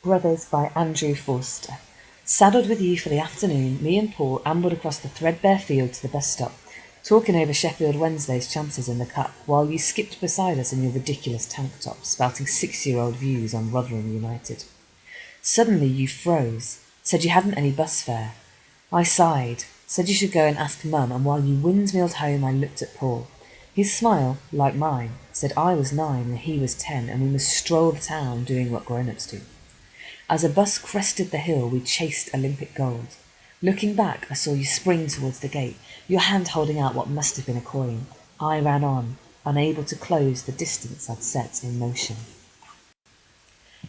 Brothers by Andrew Forster. Saddled with you for the afternoon, me and Paul ambled across the threadbare field to the bus stop, talking over Sheffield Wednesday's chances in the Cup, while you skipped beside us in your ridiculous tank top, spouting 6-year-old views on Rotherham United. Suddenly you froze, said you hadn't any bus fare. I sighed, said you should go and ask Mum, and while you windmilled home I looked at Paul. His smile, like mine, said I was 9 and he was 10, and we must stroll the town doing what grown-ups do. As a bus crested the hill, we chased Olympic gold. Looking back, I saw you spring towards the gate, your hand holding out what must have been a coin. I ran on, unable to close the distance I'd set in motion.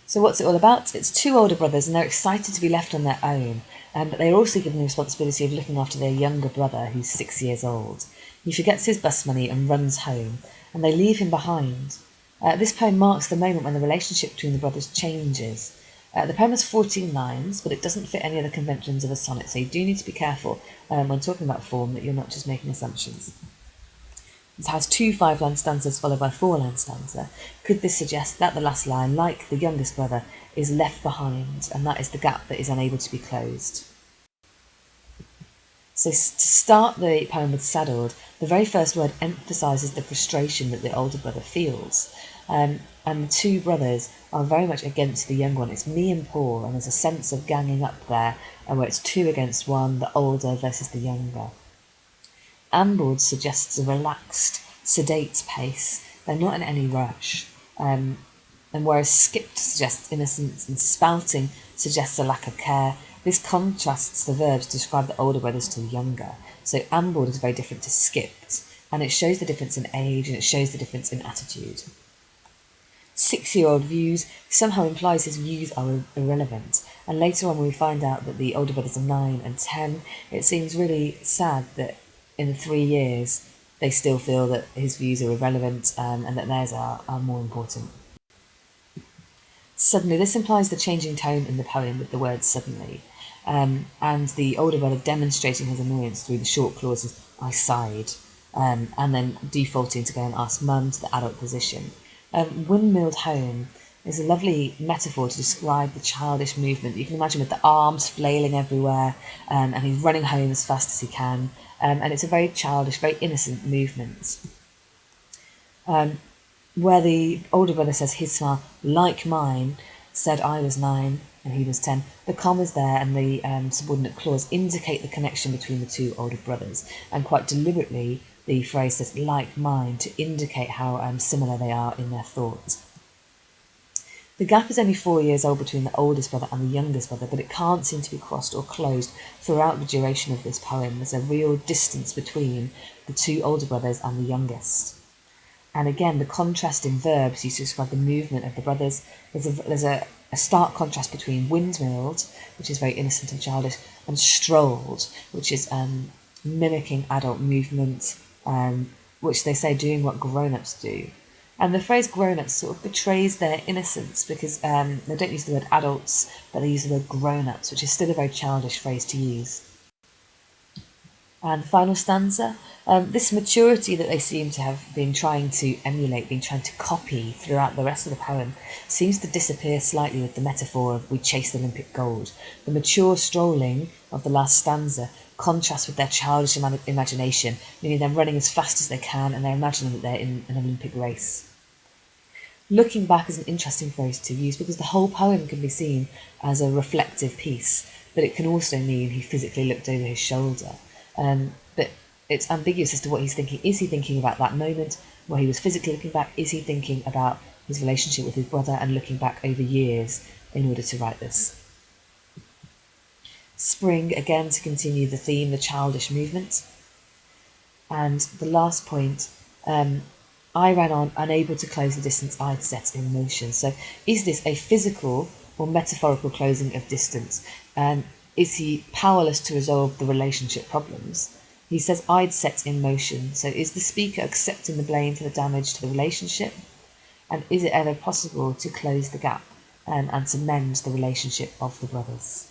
So what's it all about? It's 2 older brothers and they're excited to be left on their own, but they're also given the responsibility of looking after their younger brother, who's 6 years old. He forgets his bus money and runs home, and they leave him behind. This poem marks the moment when the relationship between the brothers changes. The poem has 14 lines, but it doesn't fit any of the conventions of a sonnet, so you do need to be careful when talking about form that you're not just making assumptions. It has 2 5-line stanzas followed by a 4-line stanza. Could this suggest that the last line, like the youngest brother, is left behind, and that is the gap that is unable to be closed? So to start the poem with saddled, the very first word emphasises the frustration that the older brother feels. And the 2 brothers are very much against the young one. It's me and Paul, and there's a sense of ganging up there, where it's 2 against 1, the older versus the younger. Ambled suggests a relaxed, sedate pace. They're not in any rush. And whereas skipped suggests innocence and spouting suggests a lack of care, this contrasts the verbs to describe the older brothers to the younger. So ambled is very different to skipped, and it shows the difference in age and it shows the difference in attitude. 6-year-old views somehow implies his views are irrelevant, and later on when we find out that the older brothers are 9 and 10, it seems really sad that in 3 years they still feel that his views are irrelevant and that theirs are more important. Suddenly, this implies the changing tone in the poem with the word suddenly, and the older brother demonstrating his annoyance through the short clauses, I sighed, and then defaulting to go and ask Mum to the adult position. Windmilled home is a lovely metaphor to describe the childish movement. You can imagine with the arms flailing everywhere, and he's running home as fast as he can, and it's a very childish, very innocent movement. Where the older brother says his smile, like mine, said I was 9 and he was 10, the commas there and the subordinate clause indicate the connection between the 2 older brothers, and quite deliberately the phrase says like mine to indicate how similar they are in their thoughts. The gap is only 4 years old between the oldest brother and the youngest brother, but it can't seem to be crossed or closed throughout the duration of this poem. There's a real distance between the 2 older brothers and the youngest. And again, the contrast in verbs used to describe the movement of the brothers. There's a stark contrast between windmilled, which is very innocent and childish, and strolled, which is mimicking adult movement, which they say doing what grown-ups do. And the phrase grown-ups sort of betrays their innocence because they don't use the word adults, but they use the word grown-ups, which is still a very childish phrase to use. And the final stanza, this maturity that they seem to have been trying to emulate, been trying to copy throughout the rest of the poem, seems to disappear slightly with the metaphor of we chase the Olympic gold. The mature strolling of the last stanza contrasts with their childish imagination, meaning they're running as fast as they can and they're imagining that they're in an Olympic race. Looking back is an interesting phrase to use because the whole poem can be seen as a reflective piece, but it can also mean he physically looked over his shoulder. But it's ambiguous as to what he's thinking. Is he thinking about that moment where he was physically looking back? Is he thinking about his relationship with his brother and looking back over years in order to write this? Spring, again, to continue the theme, the childish movement. And the last point, I ran on, unable to close the distance I'd set in motion. So is this a physical or metaphorical closing of distance? Is he powerless to resolve the relationship problems? He says, I'd set in motion. So is the speaker accepting the blame for the damage to the relationship? And is it ever possible to close the gap and to mend the relationship of the brothers?